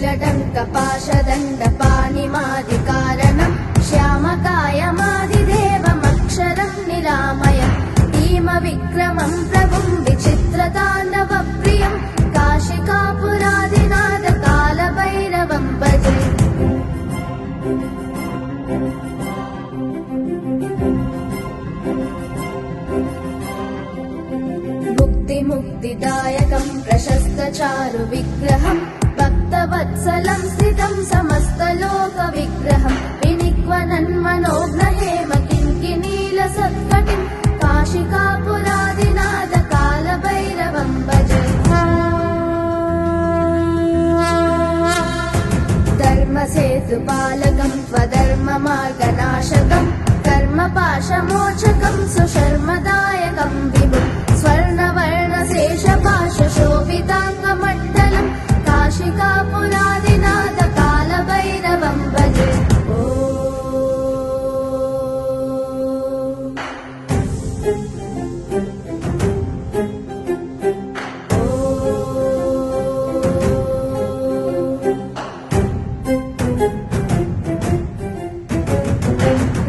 शूलटङ्कपाशदण्डपाणिमादिकारणम् श्यामकायमादिदेवमक्षरम् निरामयम् भीमविक्रमम् प्रभुम् विचित्रताण्डवप्रियम् काशिकापुरादिनाथकालभैरवम् भजे। मुक्तिदायकम् प्रशस्तचारु विग्रहम् भक्तवत्सलम् स्थितम् समस्तलोकविग्रहम् विनिक्वनन्मनोग्रहेम किङ्किनीलसत्कटिम् काशिकापुरादिनाथकालभैरवम् भजे। धर्मसेतुपालकम् स्वधर्ममार्गनाशकम् कर्मपाशमोचकम् सुशर्मदायकम् विभुम् स्वर्णवर्णशेषपाशशोभिताङ्गमण्डलम् काशिकापुरादिनाथकालभैरवम् भजे।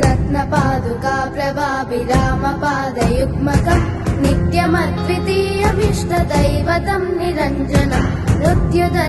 रत्नपादुका प्रभाभिरामपादयुग्मकम् नित्यमद्वितीयमिष्टदैवतम् निरञ्जनम्।